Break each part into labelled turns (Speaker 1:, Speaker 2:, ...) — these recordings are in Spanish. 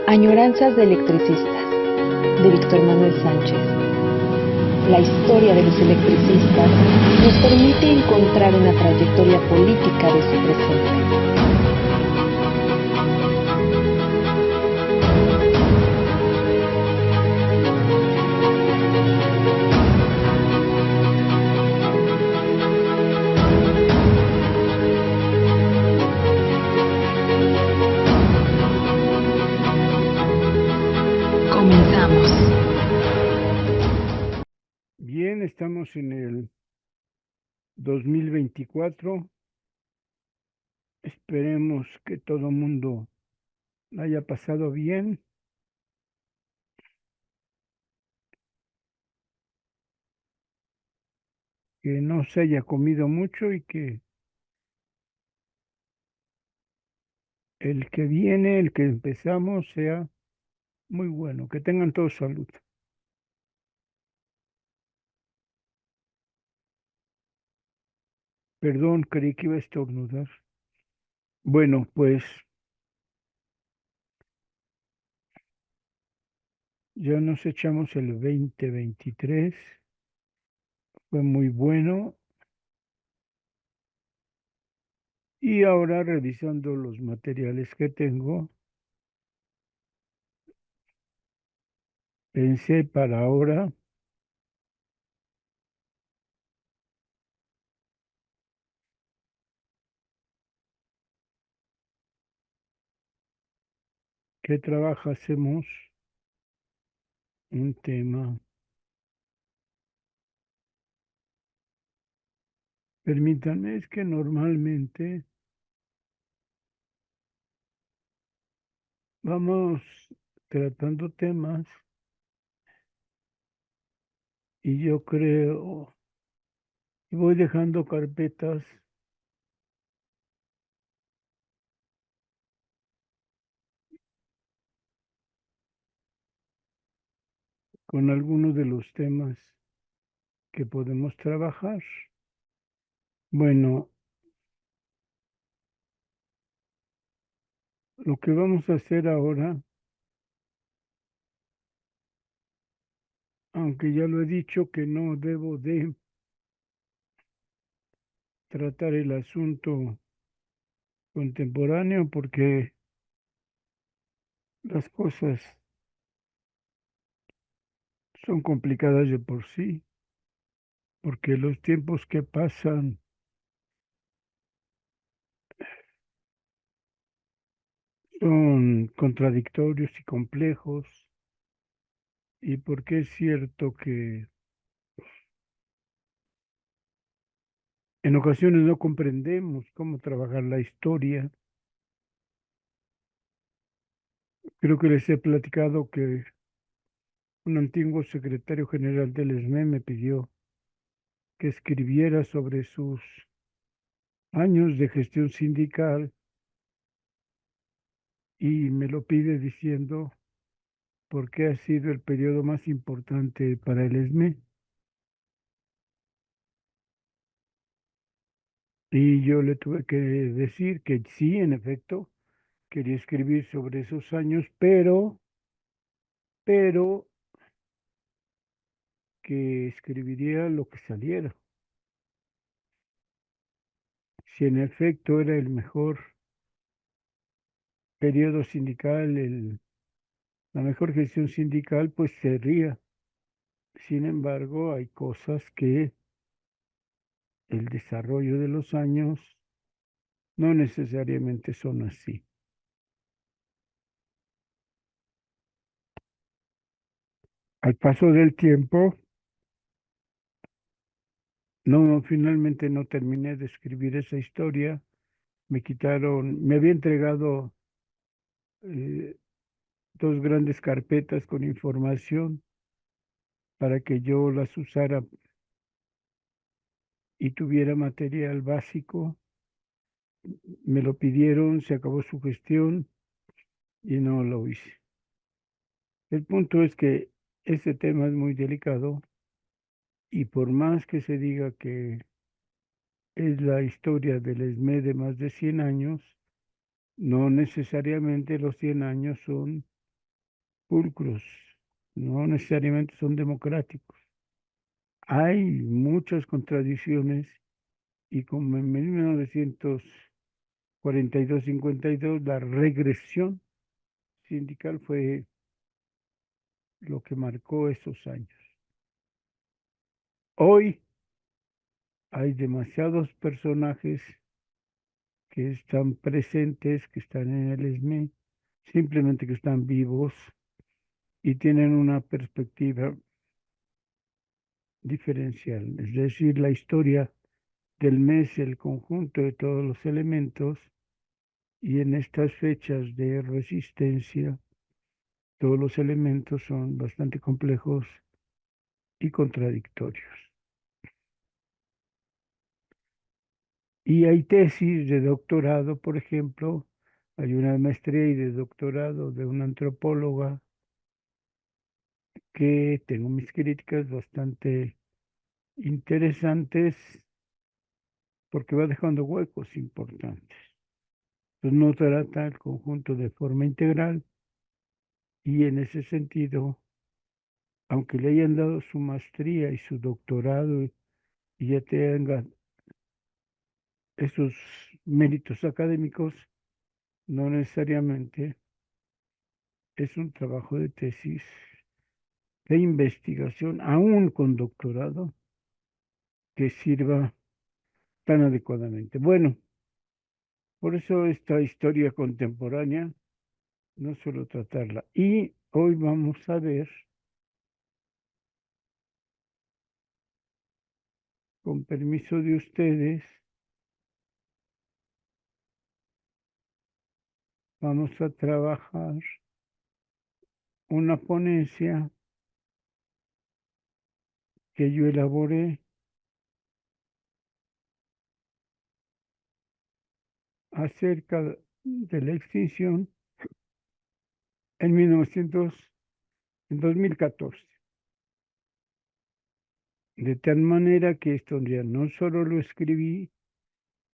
Speaker 1: Añoranzas de electricistas, de Víctor Manuel Sánchez. La historia de los electricistas nos permite encontrar una trayectoria política de su presente. Comenzamos.
Speaker 2: Bien, estamos en el 2024. Esperemos que todo mundo la haya pasado bien, que no se haya comido mucho y que el que viene, el que empezamos, sea muy bueno, que tengan todos salud. Perdón, creí que iba a estornudar. Bueno, pues ya nos echamos el 2023, fue muy bueno. Y ahora revisando los materiales que tengo, pensé para ahora qué trabajo hacemos un tema. Permítanme, es que normalmente vamos tratando temas y yo creo, y voy dejando carpetas con algunos de los temas que podemos trabajar. Bueno, lo que vamos a hacer ahora, aunque ya lo he dicho que no debo de tratar el asunto contemporáneo porque las cosas son complicadas de por sí, porque los tiempos que pasan son contradictorios y complejos, y porque es cierto que en ocasiones no comprendemos cómo trabajar la historia. Creo que les he platicado que un antiguo secretario general del ESME me pidió que escribiera sobre sus años de gestión sindical y me lo pide diciendo por qué ha sido el periodo más importante para el ESME. Y yo le tuve que decir que sí, en efecto, quería escribir sobre esos años, pero que escribiría lo que saliera. Si en efecto era el mejor periodo sindical, la mejor gestión sindical, pues sería. Sin embargo, hay cosas que el desarrollo de los años no necesariamente son así. Al paso del tiempo, no, finalmente no terminé de escribir esa historia. Me había entregado eh, dos grandes carpetas con información para que yo las usara y tuviera material básico. Me lo pidieron, se acabó su gestión y no lo hice. El punto es que ese tema es muy delicado y por más que se diga que es la historia del ESME de más de 100 años, no necesariamente los 100 años son pulcros, no necesariamente son democráticos. Hay muchas contradicciones y como en 1942-52, la regresión sindical fue lo que marcó esos años. Hoy hay demasiados personajes que están presentes, que están en el ESME, simplemente que están vivos y tienen una perspectiva diferencial. Es decir, la historia del mes, el conjunto de todos los elementos, y en estas fechas de resistencia, todos los elementos son bastante complejos y contradictorios. Y hay tesis de doctorado, por ejemplo, hay una de maestría y de doctorado de una antropóloga que tengo mis críticas bastante interesantes porque va dejando huecos importantes. Entonces no trata el conjunto de forma integral y en ese sentido, aunque le hayan dado su maestría y su doctorado y ya tenga esos méritos académicos, no necesariamente es un trabajo de tesis de investigación, aún con doctorado, que sirva tan adecuadamente. Bueno, por eso esta historia contemporánea no suelo tratarla. Y hoy vamos a ver, con permiso de ustedes, vamos a trabajar una ponencia que yo elaboré acerca de la extinción en 2014. De tal manera que esto ya no solo lo escribí,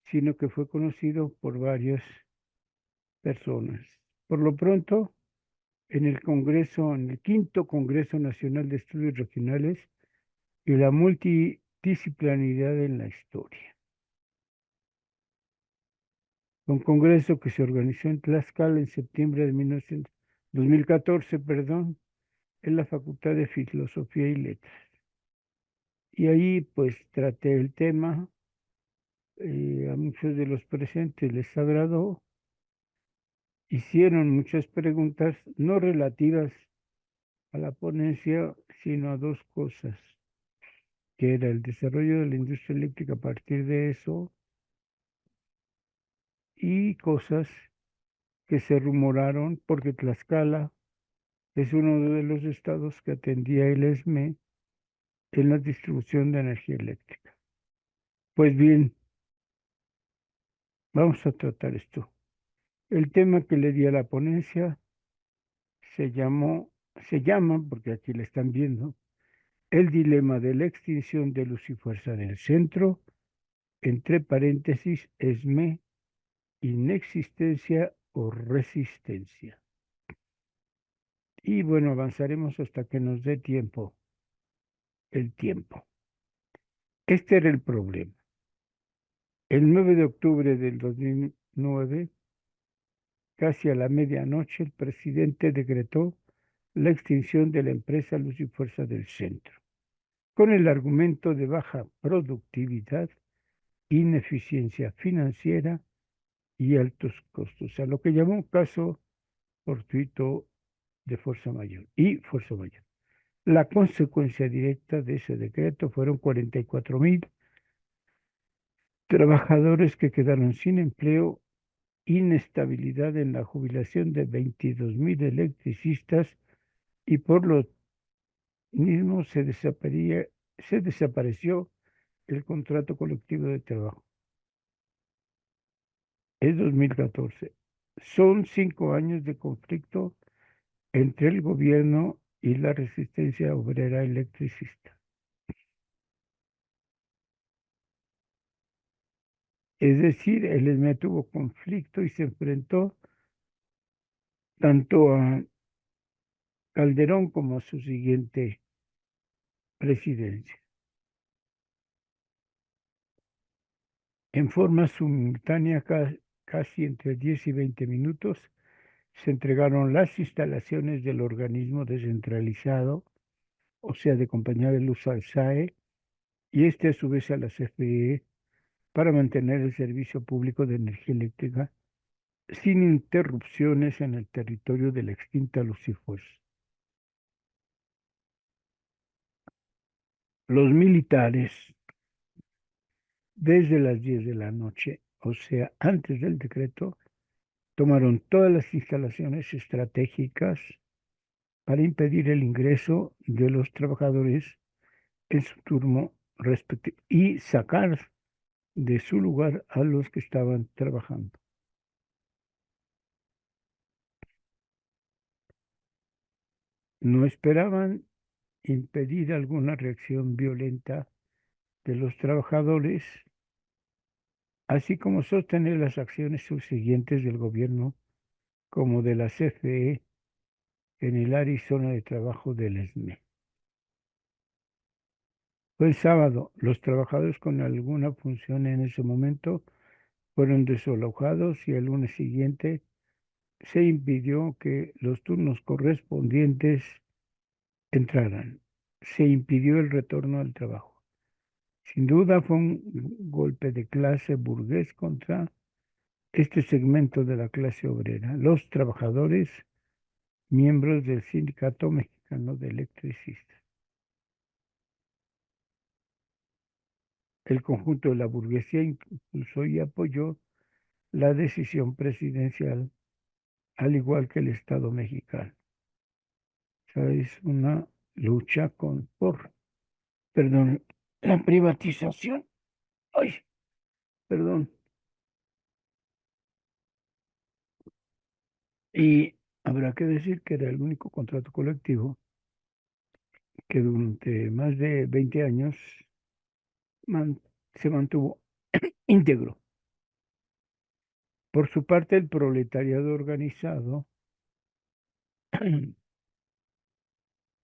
Speaker 2: sino que fue conocido por varias personas. Por lo pronto, en el Congreso, en el quinto Congreso Nacional de Estudios Regionales y la multidisciplinaridad en la historia. Un congreso que se organizó en Tlaxcala en septiembre de 2014, perdón, en la Facultad de Filosofía y Letras. Y ahí pues traté el tema, a muchos de los presentes les agradó, hicieron muchas preguntas no relativas a la ponencia, sino a dos cosas, que era el desarrollo de la industria eléctrica a partir de eso y cosas que se rumoraron porque Tlaxcala es uno de los estados que atendía el ESME en la distribución de energía eléctrica. Pues bien, vamos a tratar esto. El tema que le di a la ponencia se llama, porque aquí le están viendo, el dilema de la extinción de luz y fuerza del centro, entre paréntesis, ESME, inexistencia o resistencia. Y bueno, avanzaremos hasta que nos dé tiempo, el tiempo. Este era el problema. El 9 de octubre del 2009, casi a la medianoche, el presidente decretó la extinción de la empresa Luz y Fuerza del Centro, con el argumento de baja productividad, ineficiencia financiera y altos costos, a lo que llamó caso fortuito de fuerza mayor y fuerza mayor. La consecuencia directa de ese decreto fueron 44,000 trabajadores que quedaron sin empleo, inestabilidad en la jubilación de 22,000 electricistas y por lo mismo se desapareció el contrato colectivo de trabajo. Es 2014. Son 5 años de conflicto entre el gobierno y la resistencia obrera electricista. Es decir, el ESME tuvo conflicto y se enfrentó tanto a Calderón como su siguiente presidencia. En forma simultánea, casi entre 10 y 20 minutos, se entregaron las instalaciones del organismo descentralizado, o sea, de Compañía de Luz al SAE, y este a su vez a la CFE, para mantener el servicio público de energía eléctrica sin interrupciones en el territorio de la extinta Luz y Fuerza. Los militares, desde las 10 de la noche, o sea, antes del decreto, tomaron todas las instalaciones estratégicas para impedir el ingreso de los trabajadores en su turno respectivo y sacar de su lugar a los que estaban trabajando. No esperaban impedir alguna reacción violenta de los trabajadores, así como sostener las acciones subsiguientes del gobierno como de la CFE en el área y zona de trabajo del ESME. Fue el sábado, los trabajadores con alguna función en ese momento fueron desalojados y el lunes siguiente se impidió que los turnos correspondientes entraran. Se impidió el retorno al trabajo. Sin duda fue un golpe de clase burgués contra este segmento de la clase obrera, los trabajadores, miembros del Sindicato Mexicano de Electricistas. El conjunto de la burguesía impulsó y apoyó la decisión presidencial, al igual que el Estado mexicano. O sea, es una lucha perdón, la privatización. Ay, perdón. Y habrá que decir que era el único contrato colectivo que durante más de 20 años se mantuvo íntegro. Por su parte, el proletariado organizado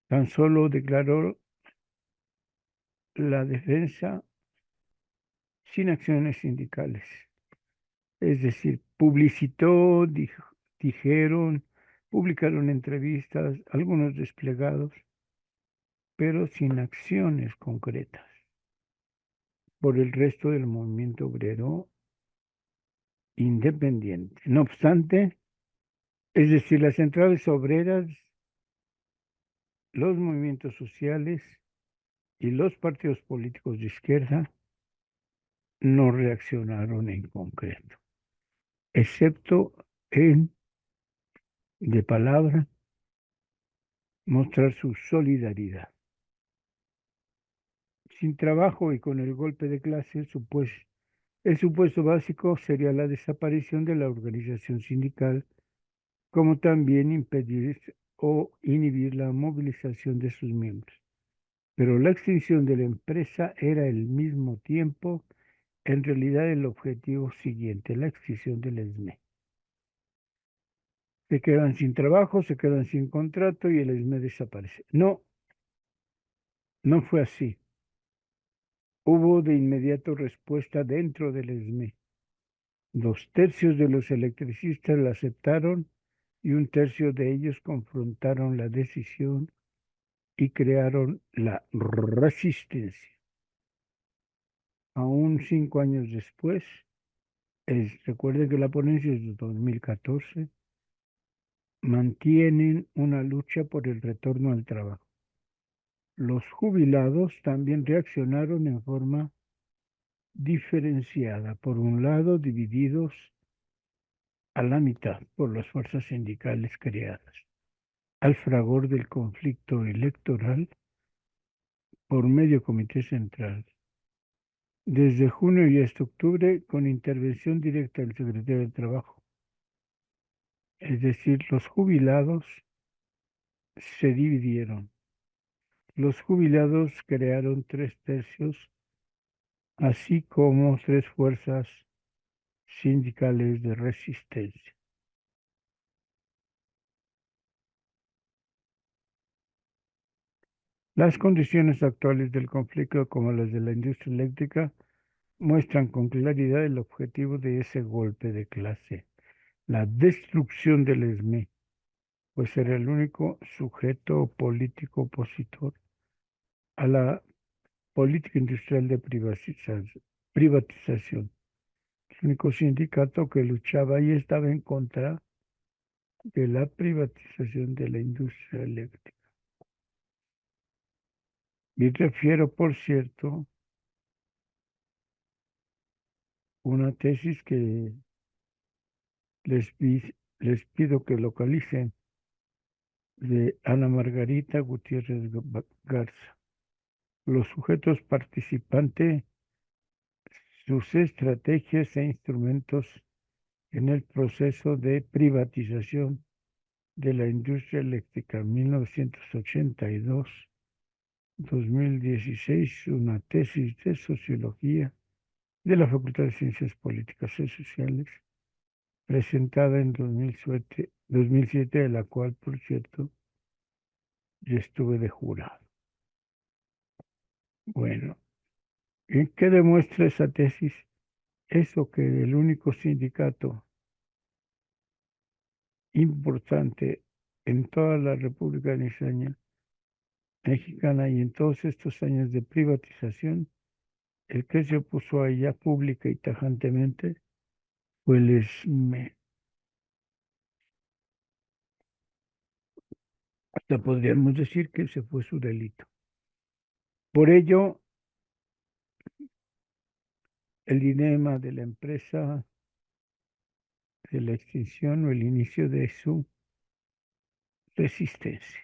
Speaker 2: tan solo declaró la defensa sin acciones sindicales. Es decir, publicitó, dijeron, publicaron entrevistas, algunos desplegados, pero sin acciones concretas por el resto del movimiento obrero independiente. No obstante, es decir, las centrales obreras, los movimientos sociales y los partidos políticos de izquierda no reaccionaron en concreto, excepto en, de palabra, mostrar su solidaridad. Sin trabajo y con el golpe de clase, el supuesto básico sería la desaparición de la organización sindical, como también impedir o inhibir la movilización de sus miembros. Pero la extinción de la empresa era al mismo tiempo, en realidad, el objetivo siguiente, la extinción del ESME. Se quedan sin trabajo, se quedan sin contrato y el ESME desaparece. No, no fue así. Hubo de inmediato respuesta dentro del ESME. 2/3 de los electricistas la aceptaron y 1/3 de ellos confrontaron la decisión y crearon la resistencia. Aún 5 años después, recuerden que la ponencia es de 2014, mantienen una lucha por el retorno al trabajo. Los jubilados también reaccionaron en forma diferenciada. Por un lado, divididos a la mitad por las fuerzas sindicales creadas al fragor del conflicto electoral por medio Comité Central. Desde junio y hasta octubre, con intervención directa del secretario de Trabajo. Es decir, los jubilados se dividieron. Los jubilados crearon 3/3, así como 3 fuerzas sindicales de resistencia. Las condiciones actuales del conflicto, como las de la industria eléctrica, muestran con claridad el objetivo de ese golpe de clase, la destrucción del ESME, pues era el único sujeto político opositor a la política industrial de privatización. El único sindicato que luchaba y estaba en contra de la privatización de la industria eléctrica. Y refiero, por cierto, una tesis que les pido que localicen de Ana Margarita Gutiérrez Garza. Los sujetos participantes, sus estrategias e instrumentos en el proceso de privatización de la industria eléctrica 1982-2016, una tesis de sociología de la Facultad de Ciencias Políticas y Sociales, presentada en 2007, de la cual, por cierto, yo estuve de jurado. Bueno, ¿en qué demuestra esa tesis? Eso, que el único sindicato importante en toda la República Mexicana y en todos estos años de privatización, el que se opuso a ella pública y tajantemente fue el ESME. Hasta podríamos decir que ese fue su delito. Por ello, el dilema de la empresa, de la extinción o el inicio de su resistencia.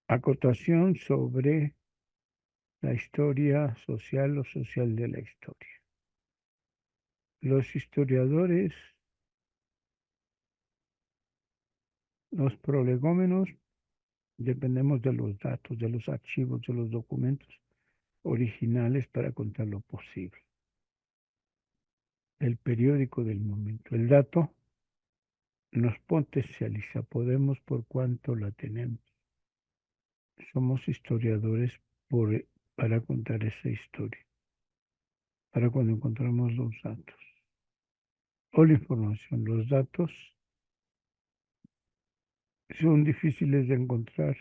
Speaker 2: Acotación sobre la historia social o social de la historia. Los historiadores, los prolegómenos, dependemos de los datos, de los archivos, de los documentos originales para contar lo posible. El periódico del momento. El dato nos potencializa, podemos por cuanto la tenemos. Somos historiadores para contar esa historia, para cuando encontramos los datos o la información. Los datos son difíciles de encontrar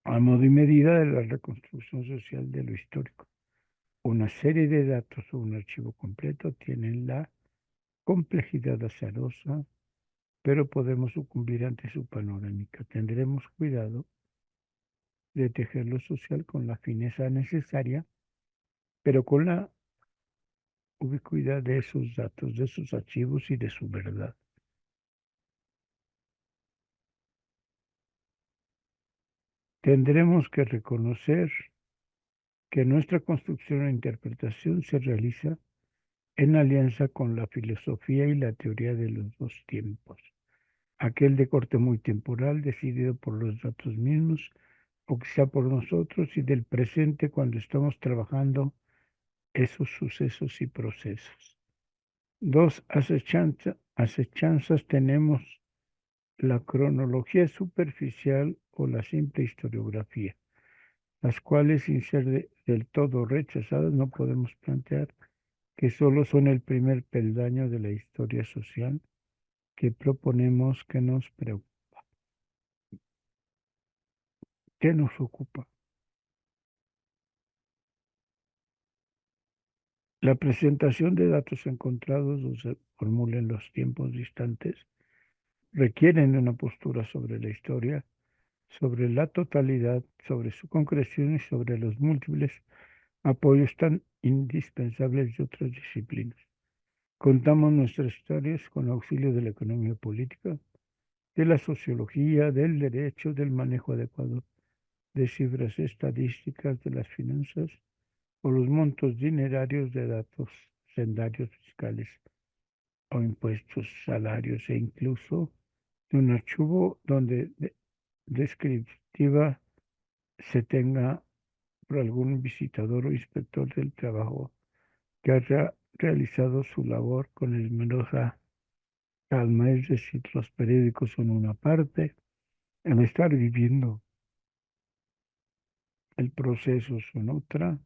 Speaker 2: a modo y medida de la reconstrucción social de lo histórico. Una serie de datos o un archivo completo tienen la complejidad azarosa, pero podemos sucumbir ante su panorámica. Tendremos cuidado de tejer lo social con la fineza necesaria, pero con la ubicuidad de esos datos, de esos archivos y de su verdad. Tendremos que reconocer que nuestra construcción e interpretación se realiza en alianza con la filosofía y la teoría de los dos tiempos, aquel de corte muy temporal, decidido por los datos mismos, o quizá por nosotros, y del presente cuando estamos trabajando esos sucesos y procesos. Dos acechanzas tenemos: la cronología superficial o la simple historiografía, las cuales, sin ser del todo rechazadas, no podemos plantear que solo son el primer peldaño de la historia social que proponemos que nos preocupa, que nos ocupa. La presentación de datos encontrados o se formula en los tiempos distantes requieren de una postura sobre la historia, sobre la totalidad, sobre su concreción y sobre los múltiples apoyos tan indispensables de otras disciplinas. Contamos nuestras historias con auxilio de la economía política, de la sociología, del derecho, del manejo adecuado de cifras estadísticas, de las finanzas o los montos dinerarios de datos sendarios fiscales o impuestos, salarios e incluso de un archivo donde descriptiva se tenga por algún visitador o inspector del trabajo que haya realizado su labor con esmerosa calma, es decir, los periódicos son una parte, el estar viviendo el proceso son otra,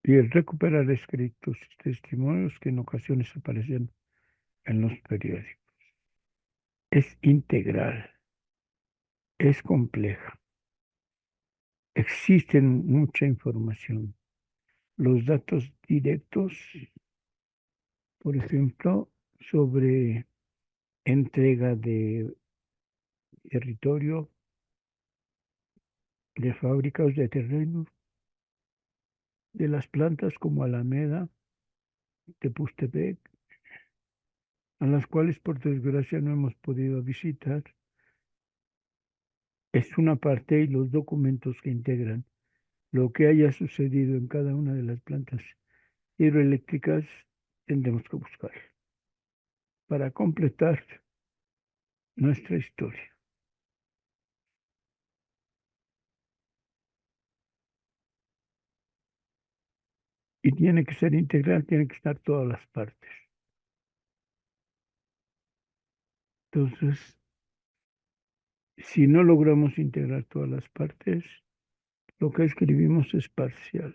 Speaker 2: y el recuperar escritos y testimonios que en ocasiones aparecen en los periódicos. Es integral, es compleja, existe mucha información. Los datos directos, por ejemplo, sobre entrega de territorio, de fábricas, de terrenos, de las plantas como Alameda, Tepustepec, a las cuales por desgracia no hemos podido visitar, es una parte y los documentos que integran lo que haya sucedido en cada una de las plantas hidroeléctricas tendremos que buscar para completar nuestra historia. Y tiene que ser integral, tiene que estar todas las partes. Entonces, si no logramos integrar todas las partes, lo que escribimos es parcial.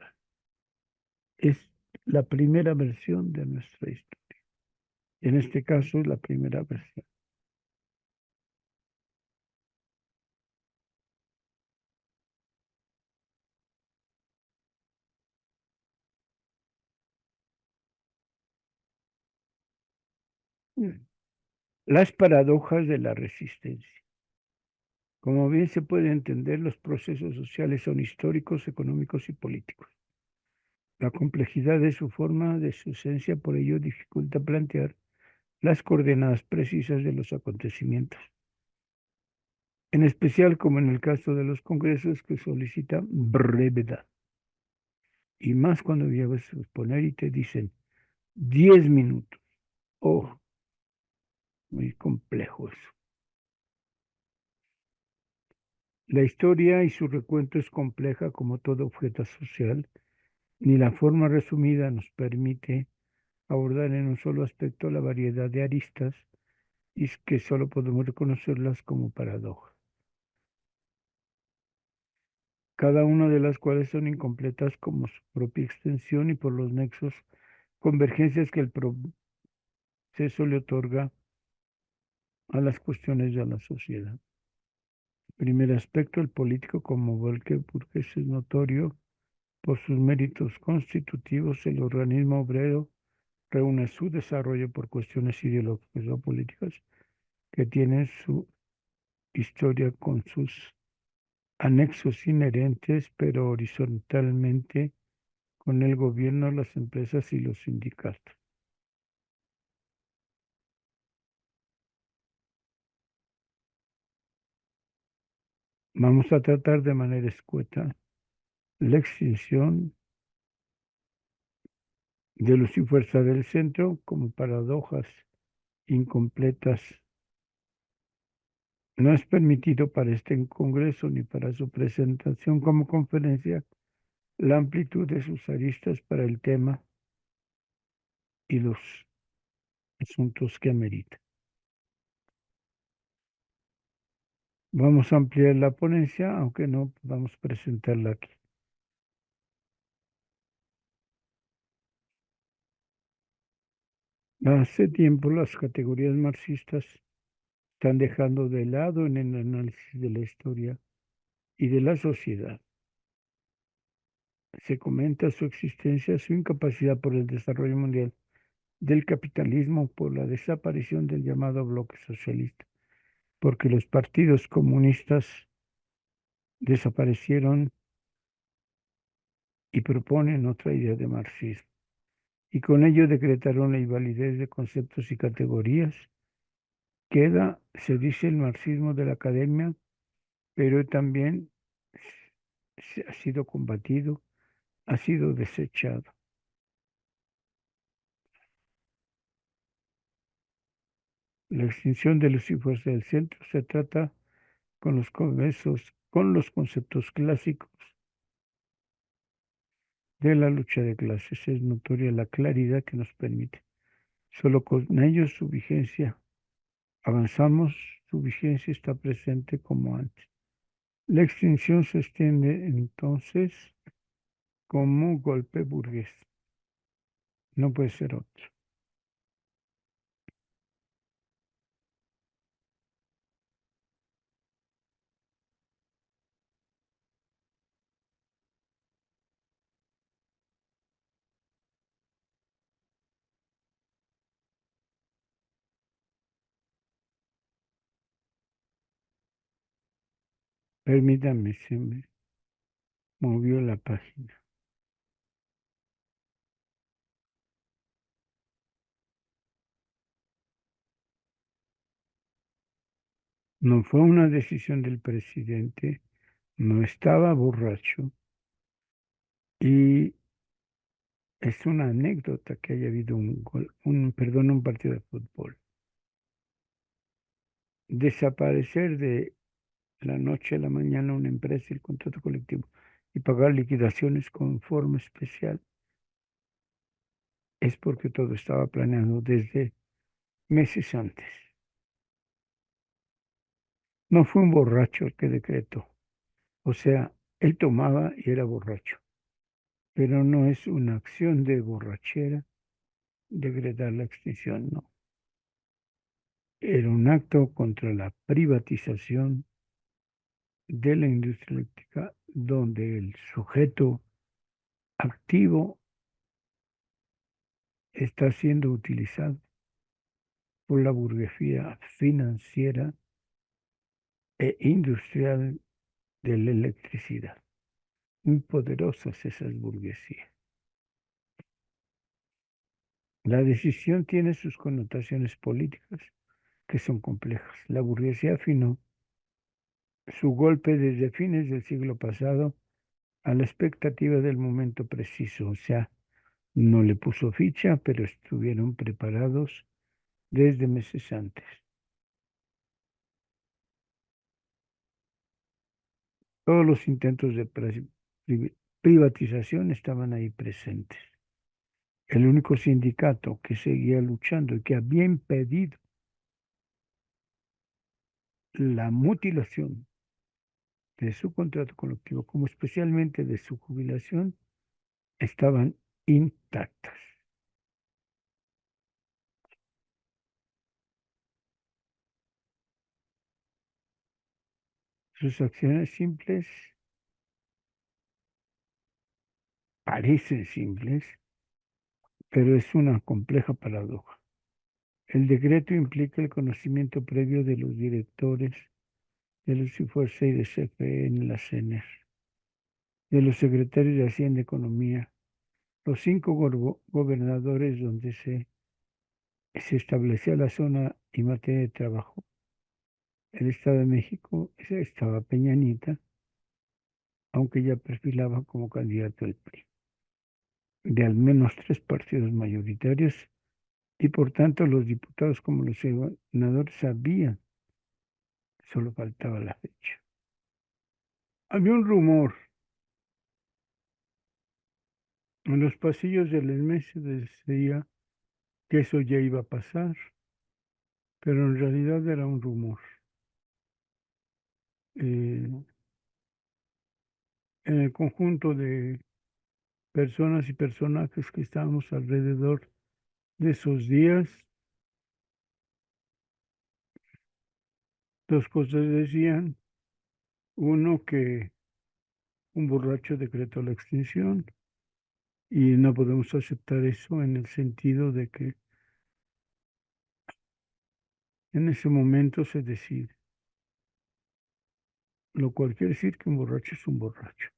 Speaker 2: Es la primera versión de nuestra historia. En este caso, es la primera versión. Las paradojas de la resistencia. Como bien se puede entender, los procesos sociales son históricos, económicos y políticos. La complejidad de su forma, de su esencia, por ello dificulta plantear las coordenadas precisas de los acontecimientos. En especial como en el caso de los congresos que solicitan brevedad. Y más cuando llegas a exponer y te dicen 10 minutos. Oh, muy complejo eso. La historia y su recuento es compleja como todo objeto social, ni la forma resumida nos permite abordar en un solo aspecto la variedad de aristas y es que solo podemos reconocerlas como paradojas, cada una de las cuales son incompletas como su propia extensión y por los nexos, convergencias que el proceso le otorga a las cuestiones de la sociedad. Primer aspecto, el político como cualquier burgués es notorio por sus méritos constitutivos. El organismo obrero reúne su desarrollo por cuestiones ideológicas o políticas que tienen su historia con sus anexos inherentes, pero horizontalmente con el gobierno, las empresas y los sindicatos. Vamos a tratar de manera escueta la extinción de luz y fuerza del centro como paradojas incompletas. No es permitido para este Congreso ni para su presentación como conferencia la amplitud de sus aristas para el tema y los asuntos que amerita. Vamos a ampliar la ponencia, aunque no vamos a presentarla aquí. Hace tiempo las categorías marxistas están dejando de lado en el análisis de la historia y de la sociedad. Se comenta su existencia, su incapacidad por el desarrollo mundial del capitalismo, por la desaparición del llamado bloque socialista, porque los partidos comunistas desaparecieron y proponen otra idea de marxismo. Y con ello decretaron la invalidez de conceptos y categorías. Queda, se dice, el marxismo de la academia, pero también ha sido combatido, ha sido desechado. La extinción de los hijos del centro se trata con los conceptos clásicos de la lucha de clases. Es notoria la claridad que nos permite Solo con ellos su vigencia avanzamos, su vigencia está presente como antes. La extinción se extiende entonces como golpe burgués. No puede ser otro. Permítame, se me movió la página. No fue una decisión del presidente, no estaba borracho y es una anécdota que haya habido un partido de fútbol. Desaparecer de la noche a la mañana una empresa y el contrato colectivo y pagar liquidaciones con forma especial es porque todo estaba planeado desde meses antes. No fue un borracho el que decretó, o sea, él tomaba y era borracho, pero no es una acción de borrachera decretar la extinción, no. Era un acto contra la privatización de la industria eléctrica donde el sujeto activo está siendo utilizado por la burguesía financiera e industrial de la electricidad. Muy poderosas esas burguesías. La decisión tiene sus connotaciones políticas que son complejas. La burguesía afinó su golpe desde fines del siglo pasado a la expectativa del momento preciso, o sea, no le puso ficha, pero estuvieron preparados desde meses antes. Todos los intentos de privatización estaban ahí presentes. El único sindicato que seguía luchando y que había impedido la mutilación de su contrato colectivo, como especialmente de su jubilación, estaban intactas. Sus acciones simples parecen simples, pero es una compleja paradoja. El decreto implica el conocimiento previo de los directores de Luz y Fuerza y de CFE en la CENER, de los secretarios de Hacienda y Economía, los 5 gobernadores donde se establecía la zona y materia de trabajo. El Estado de México estaba Peña Nieto, aunque ya perfilaba como candidato al PRI, de al menos 3 partidos mayoritarios, y por tanto los diputados como los senadores sabían, solo faltaba la fecha. Había un rumor en los pasillos del ESME, se decía que eso ya iba a pasar, pero en realidad era un rumor. En el conjunto de personas y personajes que estábamos alrededor de esos días, dos cosas decían. Uno, que un borracho decretó la extinción y no podemos aceptar eso en el sentido de que en ese momento se decide, lo cual quiere decir que un borracho es un borracho,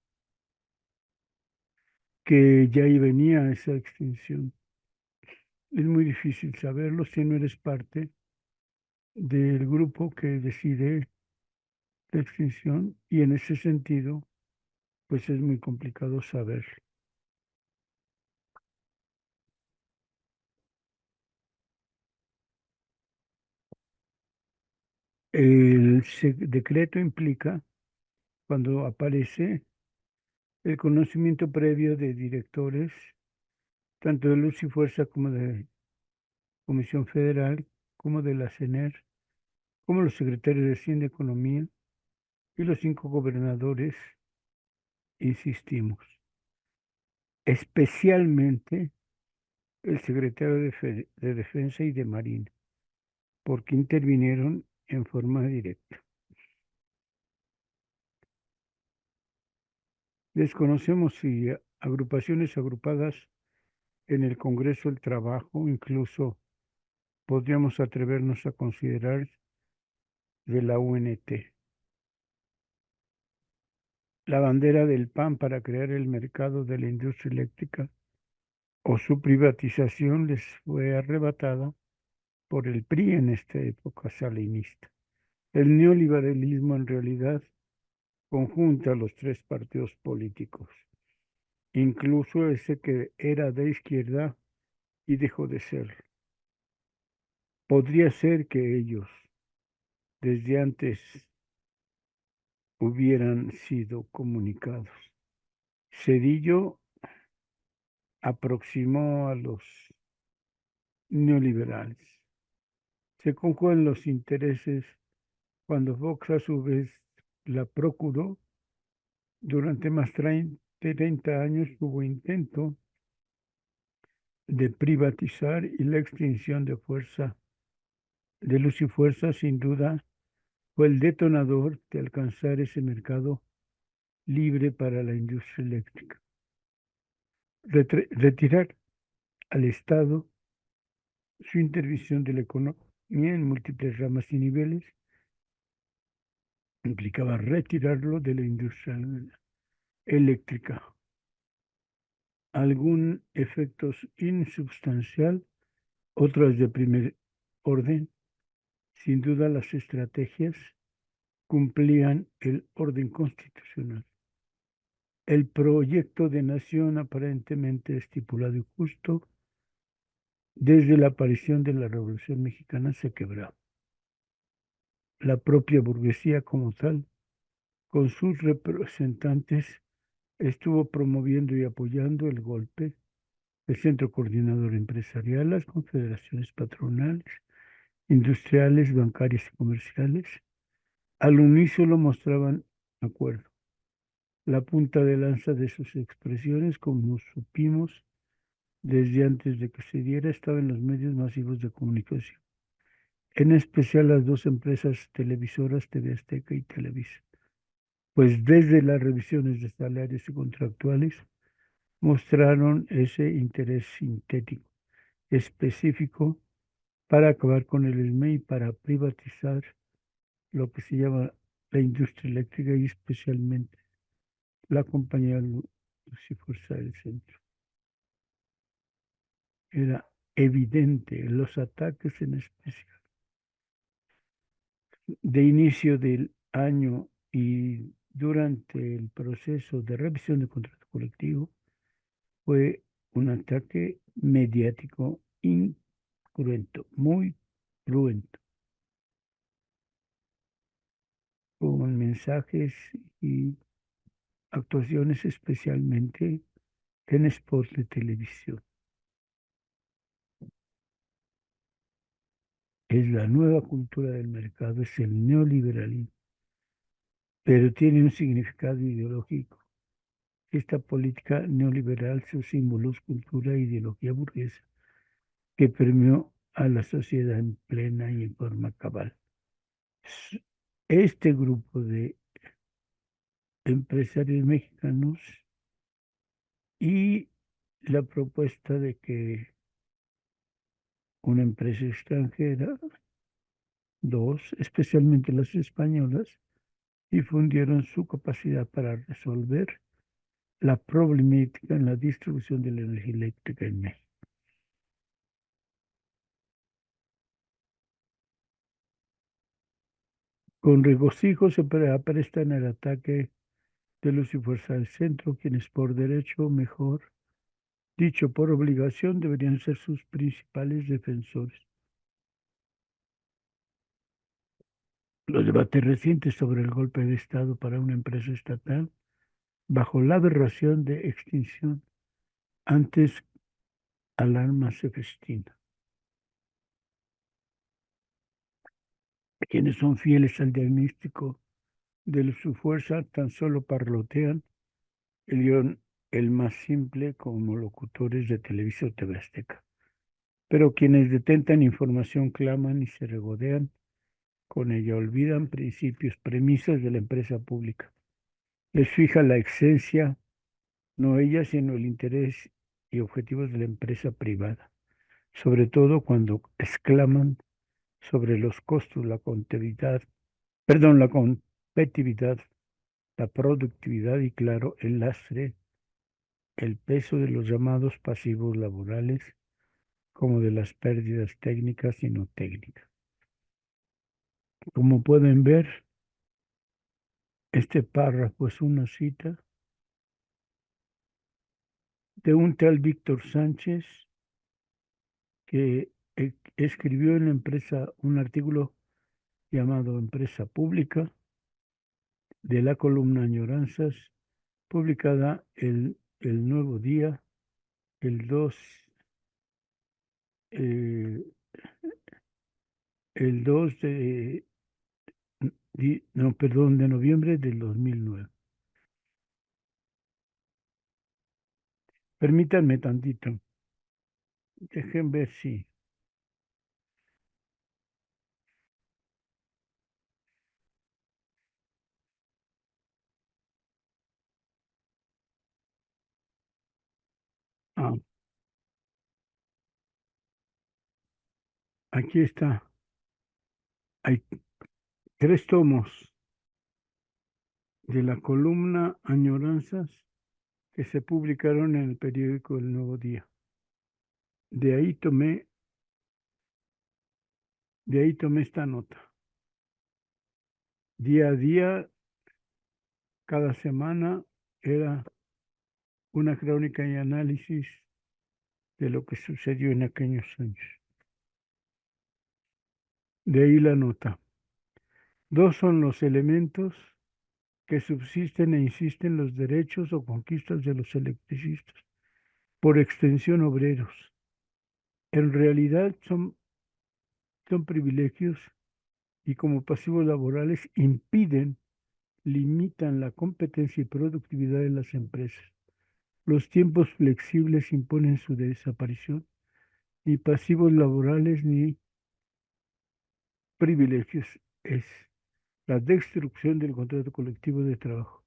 Speaker 2: que ya ahí venía esa extinción. Es muy difícil saberlo si no eres parte del grupo que decide la extinción y en ese sentido, pues es muy complicado saber. El decreto implica, cuando aparece, el conocimiento previo de directores, tanto de Luz y Fuerza como de Comisión Federal, como de la CENER, como los secretarios de Hacienda y Economía y los 5 gobernadores, insistimos, especialmente el secretario de Defensa y de Marina, porque intervinieron en forma directa. Desconocemos si agrupaciones agrupadas en el Congreso del Trabajo, incluso podríamos atrevernos a considerar de la UNT. La bandera del PAN para crear el mercado de la industria eléctrica o su privatización les fue arrebatada por el PRI en esta época salinista. El neoliberalismo en realidad conjunta a los 3 partidos políticos, incluso ese que era de izquierda y dejó de serlo. Podría ser que ellos desde antes hubieran sido comunicados. Cedillo aproximó a los neoliberales. Se conjugan los intereses cuando Fox a su vez la procuró. Durante más de 30 años hubo intento de privatizar y la extinción de Luz y Fuerza sin duda fue el detonador de alcanzar ese mercado libre para la industria eléctrica. Retirar al Estado su intervención de la economía en múltiples ramas y niveles implicaba retirarlo de la industria eléctrica. Algún efectos insubstancial, otras de primer orden. Sin duda las estrategias cumplían el orden constitucional. El proyecto de nación aparentemente estipulado y justo desde la aparición de la Revolución Mexicana se quebró. La propia burguesía como tal, con sus representantes, estuvo promoviendo y apoyando el golpe. El Centro Coordinador Empresarial, las confederaciones patronales, industriales, bancarias y comerciales, al unísono mostraban acuerdo. La punta de lanza de sus expresiones, como supimos desde antes de que se diera, estaba en los medios masivos de comunicación, en especial las 2 empresas televisoras, TV Azteca y Televisa, pues desde las revisiones de salarios y contractuales mostraron ese interés sintético, específico, para acabar con el SME y para privatizar lo que se llama la industria eléctrica y especialmente la compañía Luz y Fuerza del Centro. Era evidente los ataques en especial de inicio del año y durante el proceso de revisión de contrato colectivo fue un ataque mediático incruento, muy cruento, con mensajes y actuaciones especialmente en spots de televisión. Es la nueva cultura del mercado, es el neoliberalismo, pero tiene un significado ideológico. Esta política neoliberal, sus símbolos, cultura e ideología burguesa, que permeó a la sociedad en plena y en forma cabal. Este grupo de empresarios mexicanos y la propuesta de que una empresa extranjera, 2, especialmente las españolas, difundieron su capacidad para resolver la problemática en la distribución de la energía eléctrica en México. Con regocijo se aprestan al ataque de Luz y Fuerza del Centro, quienes por derecho, mejor dicho, por obligación, deberían ser sus principales defensores. Los debates recientes sobre el golpe de Estado para una empresa estatal, bajo la aberración de extinción, antes alarma se festina. Quienes son fieles al diagnóstico de su fuerza tan solo parlotean el guión el más simple como locutores de Televisa o TV Azteca. Pero quienes detentan información claman y se regodean con ella, olvidan principios, premisas de la empresa pública. Les fija la esencia, no ella, sino el interés y objetivos de la empresa privada, sobre todo cuando exclaman sobre los costos, la competitividad, la productividad y, claro, el lastre, el peso de los llamados pasivos laborales, como de las pérdidas técnicas y no técnicas. Como pueden ver, este párrafo es una cita de un tal Víctor Sánchez que escribió en la empresa un artículo llamado Empresa Pública de la columna Añoranzas, publicada el Nuevo Día, el 2, eh, el 2 no, perdón, de noviembre del 2009. Permítanme tantito. Dejen ver si. Ah, aquí está. Hay 3 tomos de la columna Añoranzas que se publicaron en el periódico El Nuevo Día. De ahí tomé, de ahí tomé esta nota. Día a día, cada semana, era una crónica y análisis de lo que sucedió en aquellos años. De ahí la nota. 2 son los elementos que subsisten e insisten los derechos o conquistas de los electricistas, por extensión obreros. En realidad son privilegios y como pasivos laborales impiden, limitan la competencia y productividad de las empresas. Los tiempos flexibles imponen su desaparición, ni pasivos laborales ni privilegios. Es la destrucción del contrato colectivo de trabajo.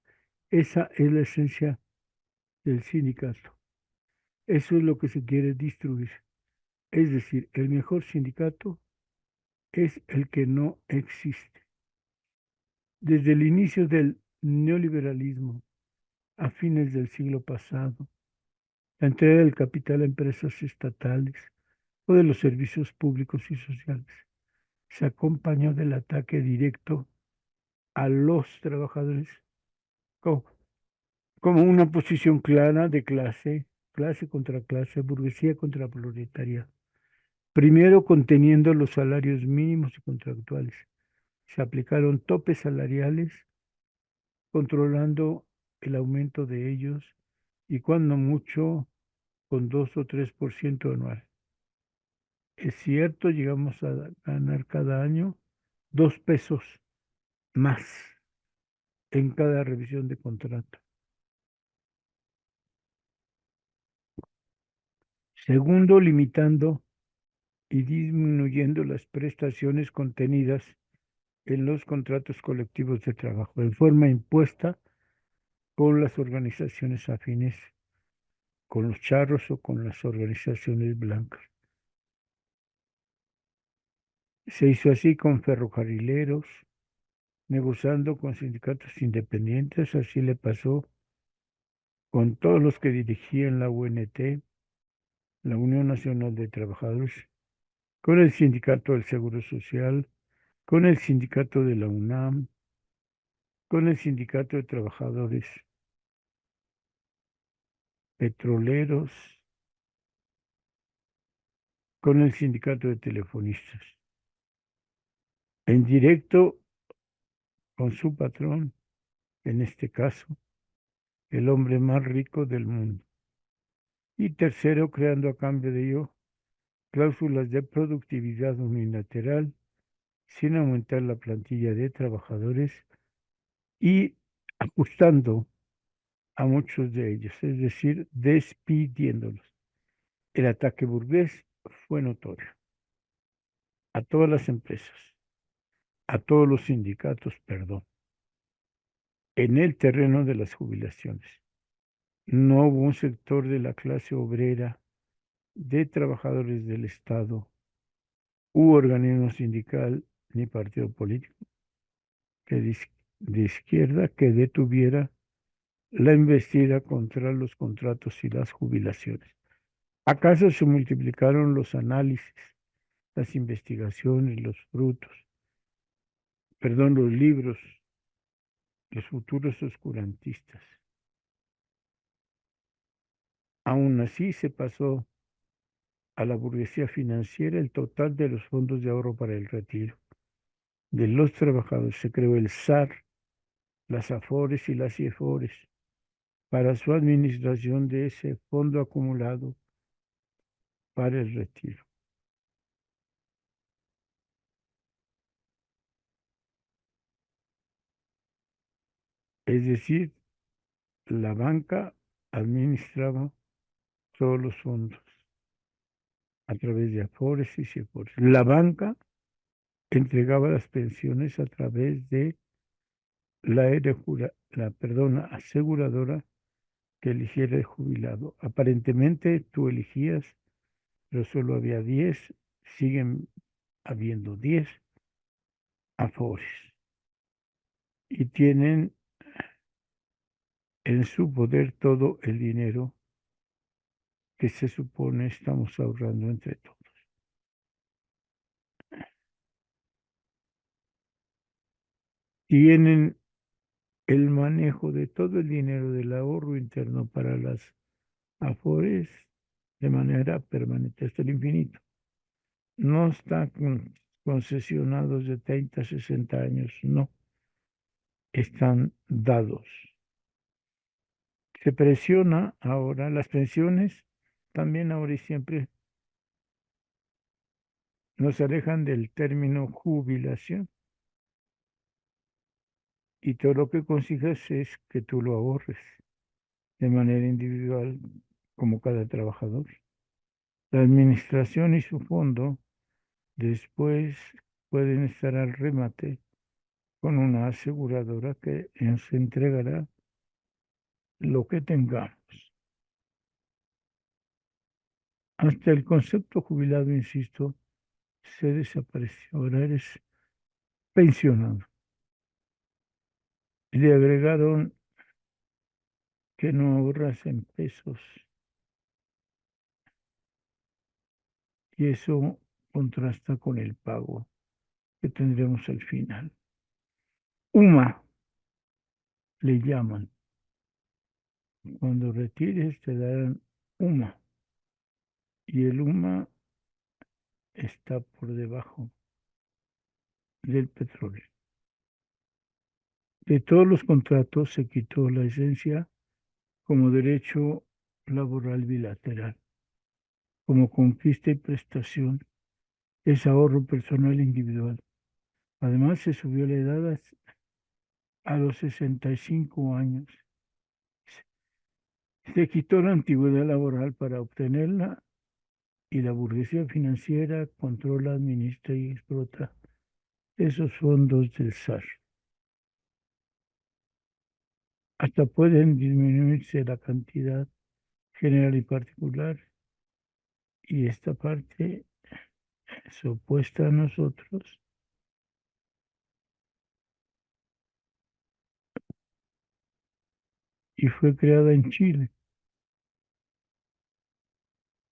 Speaker 2: Esa es la esencia del sindicato. Eso es lo que se quiere destruir. Es decir, el mejor sindicato es el que no existe. Desde el inicio del neoliberalismo, a fines del siglo pasado, la entrega del capital a empresas estatales o de los servicios públicos y sociales se acompañó del ataque directo a los trabajadores como, como una posición clara de clase, clase contra clase, burguesía contra proletaria. Primero conteniendo los salarios mínimos y contractuales. Se aplicaron topes salariales, controlando el aumento de ellos y cuando mucho con 2 o 3% anual. Es cierto, llegamos a ganar cada año 2 pesos más en cada revisión de contrato. Segundo, limitando y disminuyendo las prestaciones contenidas en los contratos colectivos de trabajo, en forma impuesta con las organizaciones afines, con los charros o con las organizaciones blancas. Se hizo así con ferrocarrileros, negociando con sindicatos independientes, así le pasó con todos los que dirigían la UNT, la Unión Nacional de Trabajadores, con el Sindicato del Seguro Social, con el Sindicato de la UNAM, con el Sindicato de Trabajadores Petroleros, con el Sindicato de Telefonistas. En directo con su patrón, en este caso, el hombre más rico del mundo. Y tercero, creando a cambio de ello cláusulas de productividad unilateral sin aumentar la plantilla de trabajadores y ajustando a muchos de ellos, es decir, despidiéndolos. El ataque burgués fue notorio a todas las empresas, a todos los sindicatos, perdón, en el terreno de las jubilaciones. No hubo un sector de la clase obrera, de trabajadores del Estado, u organismo sindical ni partido político que de izquierda que detuviera la embestida contra los contratos y las jubilaciones. ¿Acaso se multiplicaron los análisis, las investigaciones, los frutos, perdón, los libros, los futuros oscurantistas? Aún así se pasó a la burguesía financiera el total de los fondos de ahorro para el retiro de los trabajadores. Se creó el SAR, las AFORES y las IEFORES para su administración de ese fondo acumulado para el retiro. Es decir, la banca administraba todos los fondos a través de Afores y Cefores. La banca entregaba las pensiones a través de la aseguradora que eligiera el jubilado. Aparentemente tú elegías, pero solo había 10, siguen habiendo 10 Afores y tienen en su poder todo el dinero que se supone estamos ahorrando entre todos. Tienen el manejo de todo el dinero del ahorro interno para las Afores de manera permanente hasta el infinito. No están concesionados de 30 a 60 años, no, están dados. Se presiona ahora las pensiones, también ahora y siempre nos alejan del término jubilación y todo lo que consigas es que tú lo ahorres de manera individual como cada trabajador. La administración y su fondo después pueden estar al remate con una aseguradora que nos entregará lo que tengamos. Hasta el concepto jubilado, insisto, se desapareció. Ahora eres pensionado. Le agregaron que no ahorras en pesos y eso contrasta con el pago que tendremos al final. UMA le llaman. Cuando retires te darán UMA y el UMA está por debajo del petróleo. De todos los contratos se quitó la esencia como derecho laboral bilateral, como conquista y prestación, es ahorro personal individual. Además, se subió la edad a los 65 años. Se quitó la antigüedad laboral para obtenerla y la burguesía financiera controla, administra y explota esos fondos del SAR. Hasta pueden disminuirse la cantidad general y particular y esta parte es opuesta a nosotros y fue creada en Chile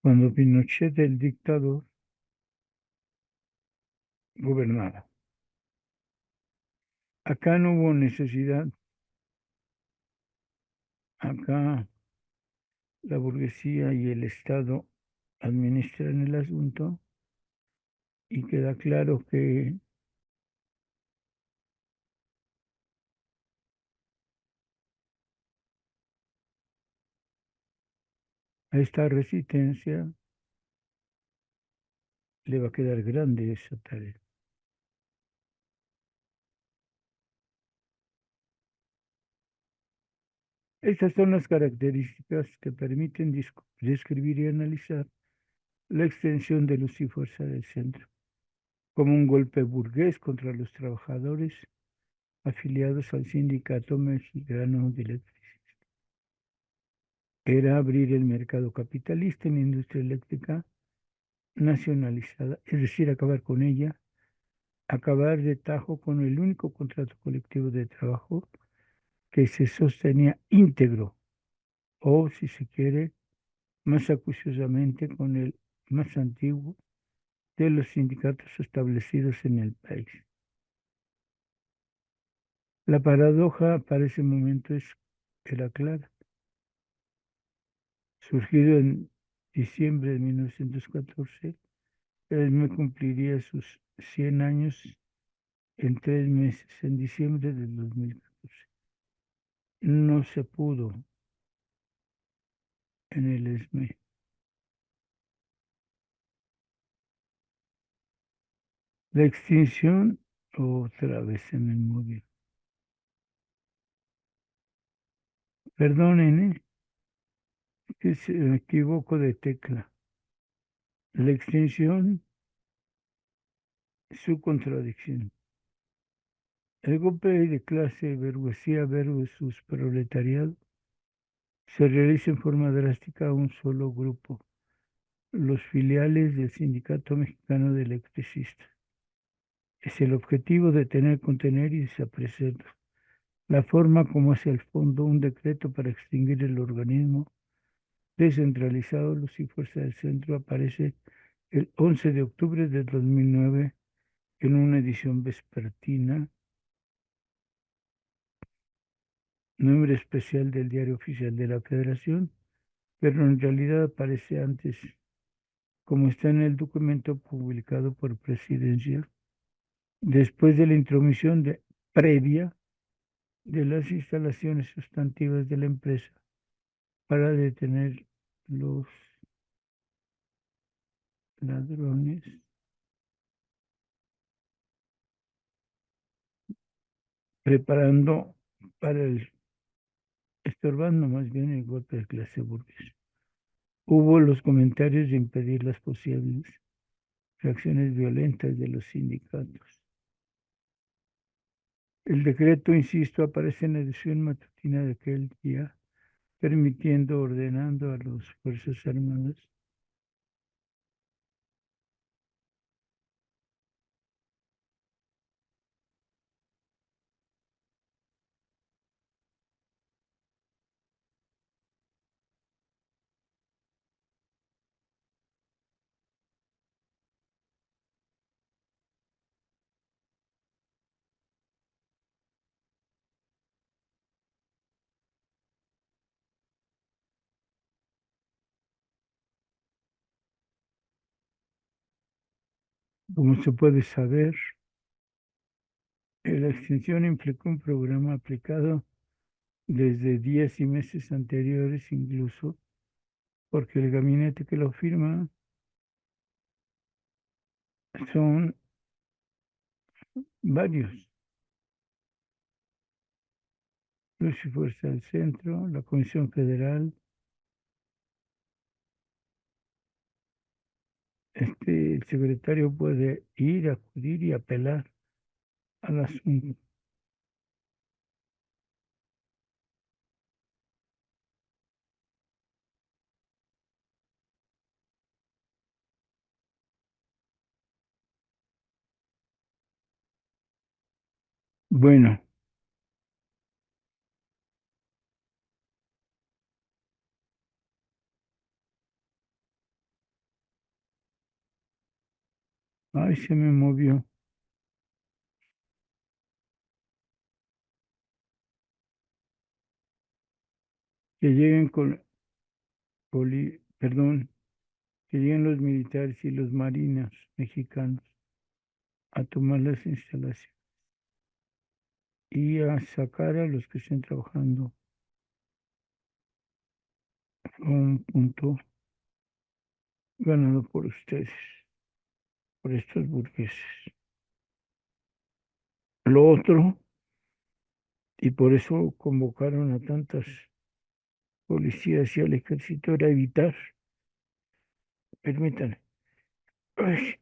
Speaker 2: cuando Pinochet, el dictador, gobernaba. Acá no hubo necesidad, acá la burguesía y el Estado administran el asunto y queda claro que a esta resistencia le va a quedar grande esa tarea. Estas son las características que permiten describir y analizar la extensión de luz y fuerza del centro, como un golpe burgués contra los trabajadores afiliados al Sindicato Mexicano de Electricidad. Era abrir el mercado capitalista en la industria eléctrica nacionalizada, es decir, acabar con ella, acabar de tajo con el único contrato colectivo de trabajo que se sostenía íntegro, o si se quiere, más acuciosamente con el más antiguo de los sindicatos establecidos en el país. La paradoja para ese momento era clara. Surgido en diciembre de 1914, el me cumpliría sus 100 años en 3 meses, en diciembre del 2014. No se pudo en el ESME. La extinción, otra vez se me movió. Perdonen, que se me equivoco de tecla. La extinción, su contradicción. El golpe de clase, burguesía versus proletariado, se realiza en forma drástica a un solo grupo, los filiales del Sindicato Mexicano de Electricistas. Es el objetivo de contener y desaparecer la forma como hacia el fondo un decreto para extinguir el organismo descentralizado. Luz y Fuerza del Centro aparece el 11 de octubre de 2009 en una edición vespertina, número especial del Diario Oficial de la Federación, pero en realidad aparece antes, como está en el documento publicado por Presidencia, después de la intromisión previa de las instalaciones sustantivas de la empresa para detener los ladrones, preparando para estorbando más bien el golpe de clase burguesa. Hubo los comentarios de impedir las posibles reacciones violentas de los sindicatos. El decreto, insisto, aparece en la edición matutina de aquel día, ordenando a las Fuerzas Armadas como se puede saber, la extinción implicó un programa aplicado desde días y meses anteriores, incluso porque el gabinete que lo firma son varios. Luz y Fuerza del Centro, la Comisión Federal. El secretario puede ir, acudir y apelar al asunto. Bueno, ay, se me movió. Que lleguen perdón, que lleguen los militares y los marinos mexicanos a tomar las instalaciones y a sacar a los que estén trabajando. Un punto ganado por ustedes, por estos burgueses. Lo otro, y por eso convocaron a tantas policías y al ejército era evitar, permítanme, ay,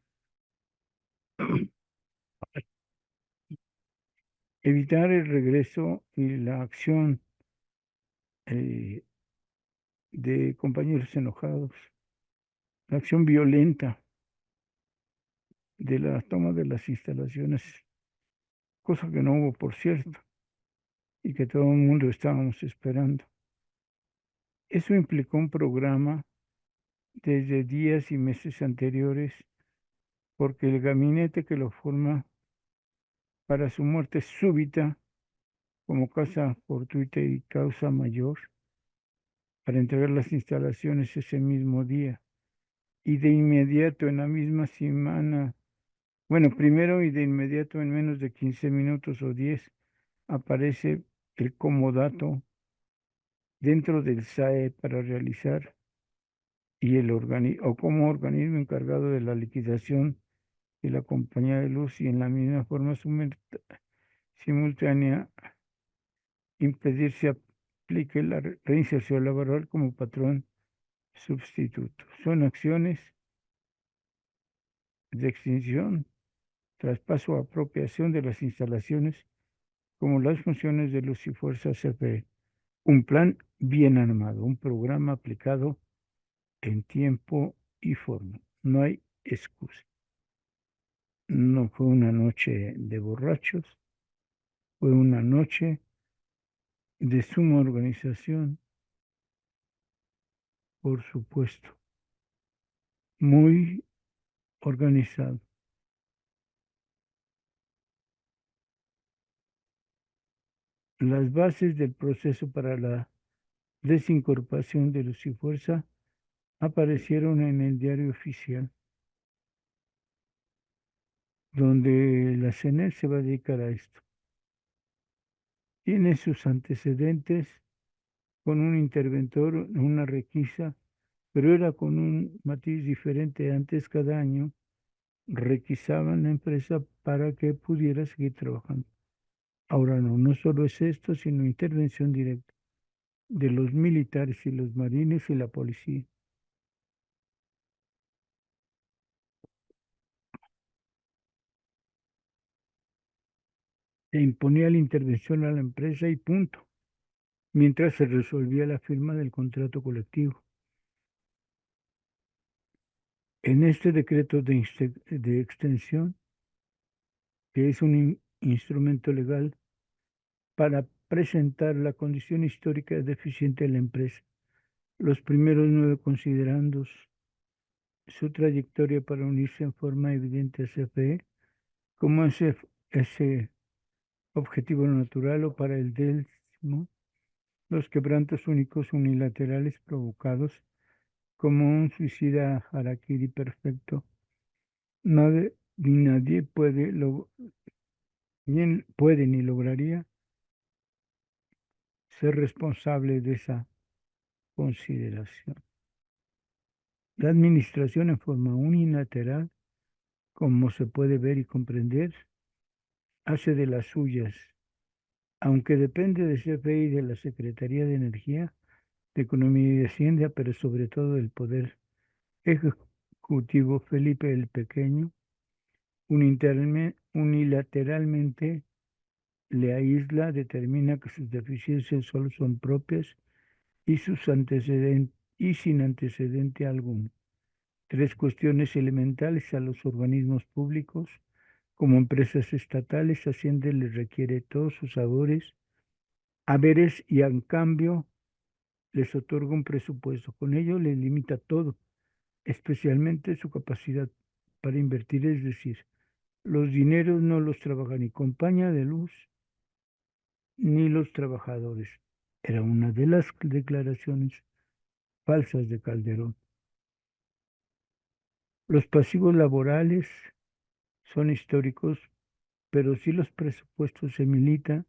Speaker 2: evitar el regreso y la acción eh, de compañeros enojados, la acción violenta de la toma de las instalaciones, cosa que no hubo, por cierto, y que todo el mundo estábamos esperando. Eso implicó un programa desde días y meses anteriores, porque el gabinete que lo forma para su muerte súbita, como causa fortuita y causa mayor, para entregar las instalaciones ese mismo día, y de inmediato en la misma semana, bueno, primero y de inmediato en menos de 15 minutos o 10, aparece el comodato dentro del SAE para realizar y el o como organismo encargado de la liquidación de la compañía de luz y en la misma forma simultánea impedir se aplique la reinserción laboral como patrón sustituto. Son acciones de extinción, traspaso o apropiación de las instalaciones como las funciones de luz y fuerza CFE. Un plan bien armado, un programa aplicado en tiempo y forma. No hay excusa. No fue una noche de borrachos, fue una noche de suma organización, por supuesto, muy organizado. Las bases del proceso para la desincorporación de Luz y Fuerza aparecieron en el diario oficial, donde la CNE se va a dedicar a esto. Tiene sus antecedentes con un interventor, una requisa, pero era con un matiz diferente. Antes, cada año requisaban la empresa para que pudiera seguir trabajando. Ahora no, no solo es esto, sino intervención directa de los militares y los marines y la policía. Se imponía la intervención a la empresa y punto, mientras se resolvía la firma del contrato colectivo. En este decreto de extensión, que es un instrumento legal para presentar la condición histórica deficiente de la empresa, los primeros 9 considerando su trayectoria para unirse en forma evidente a CFE como ese objetivo natural o para el décimo, los quebrantos únicos unilaterales provocados como un suicida harakiri perfecto. Nadie puede ni lograría ser responsable de esa consideración. La administración en forma unilateral, como se puede ver y comprender, hace de las suyas, aunque depende de CFE y de la Secretaría de Energía, de Economía y de Hacienda, pero sobre todo del Poder Ejecutivo Felipe el Pequeño, unilateralmente le aísla, determina que sus deficiencias solo son propias y y sin antecedente alguno. 3 cuestiones elementales a los organismos públicos. Como empresas estatales, Hacienda les requiere todos sus haberes y en cambio les otorga un presupuesto. Con ello les limita todo, especialmente su capacidad para invertir, es decir, los dineros no los trabaja ni compañía de luz ni los trabajadores. Era una de las declaraciones falsas de Calderón. Los pasivos laborales son históricos, pero si los presupuestos se limitan,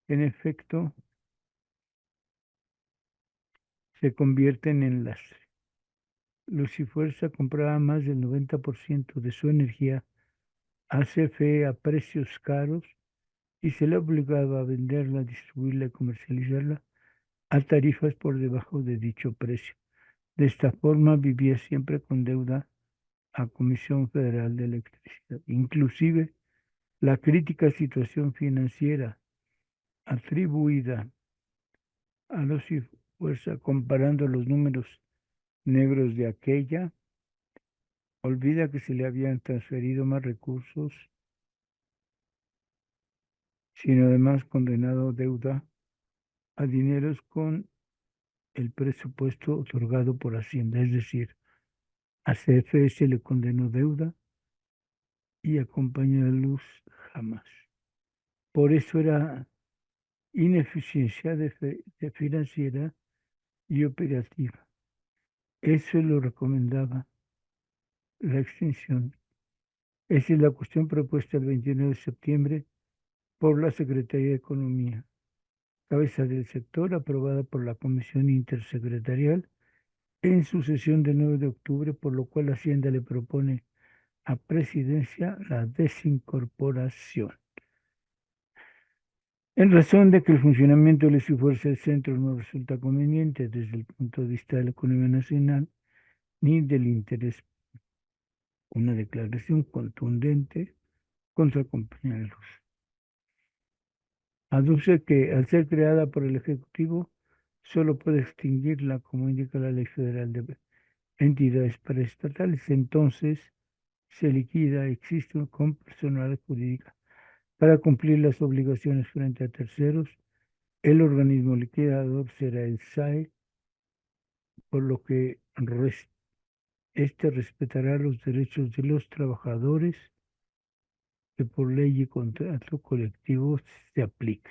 Speaker 2: en efecto, se convierten en lastre. Luz y Fuerza compraba más del 90% de su energía a CFE a precios caros y se le obligaba a venderla, distribuirla y comercializarla a tarifas por debajo de dicho precio. De esta forma vivía siempre con deuda a Comisión Federal de Electricidad. Inclusive la crítica situación financiera atribuida a los fuerza comparando los números negros de aquella, olvida que se le habían transferido más recursos, sino además condenado deuda a dineros con el presupuesto otorgado por Hacienda, es decir, a CFE le condenó deuda y a Compañía de Luz jamás. Por eso era ineficiencia de financiera y operativa. Eso lo recomendaba la extinción. Esa es la cuestión propuesta el 29 de septiembre por la Secretaría de Economía, cabeza del sector, aprobada por la Comisión Intersecretarial en su sesión del 9 de octubre, por lo cual Hacienda le propone a Presidencia la desincorporación. En razón de que el funcionamiento de la fuerza del centro no resulta conveniente desde el punto de vista de la economía nacional ni del interés, una declaración contundente contra Compañía de Luz. Aduce que al ser creada por el Ejecutivo, solo puede extinguirla como indica la Ley Federal de Entidades Paraestatales. Entonces se liquida, existe con personalidad jurídica para cumplir las obligaciones frente a terceros. El organismo liquidador será el SAE, por lo que este respetará los derechos de los trabajadores que por ley y contrato colectivo se aplique.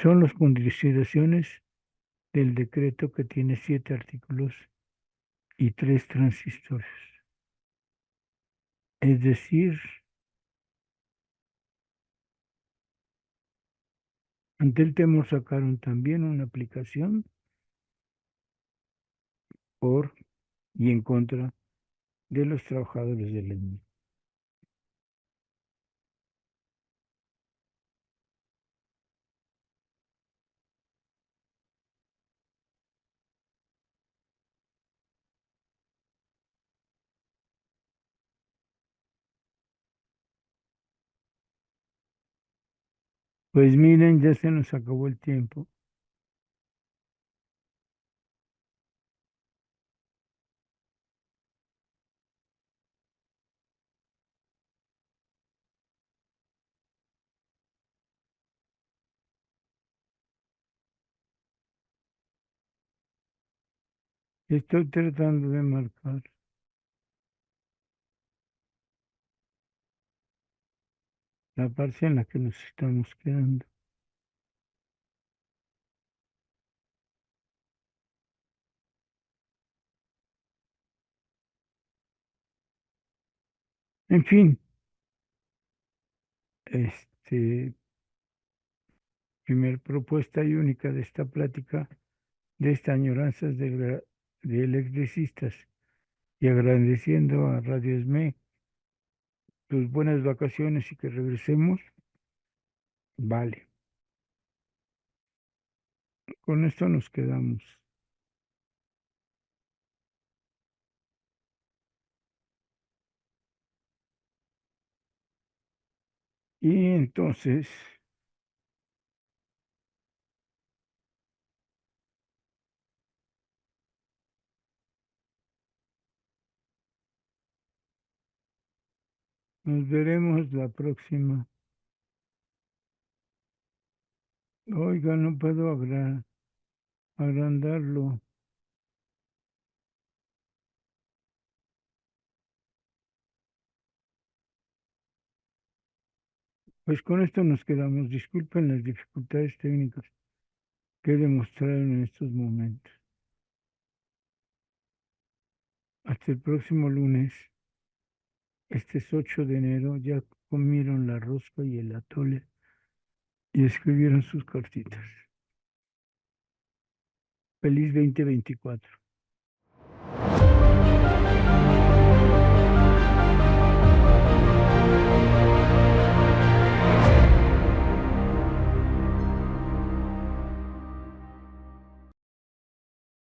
Speaker 2: Son las consideraciones del decreto que tiene 7 artículos y 3 transistorios. Es decir, ante el temor sacaron también una aplicación por y en contra de los trabajadores del ENI. Pues miren, ya se nos acabó el tiempo. Estoy tratando de marcar la parte en la que nos estamos quedando. En fin, primer propuesta y única de esta plática, de esta añoranzas de electricistas, y agradeciendo a Radio ESME tus buenas vacaciones y que regresemos. Vale, con esto nos quedamos. Y entonces nos veremos la próxima. Oiga, no puedo agrandarlo. Pues con esto nos quedamos. Disculpen las dificultades técnicas que demostraron en estos momentos. Hasta el próximo lunes. Este es 8 de enero. Ya comieron la rosca y el atole y escribieron sus cartitas. Feliz 2024.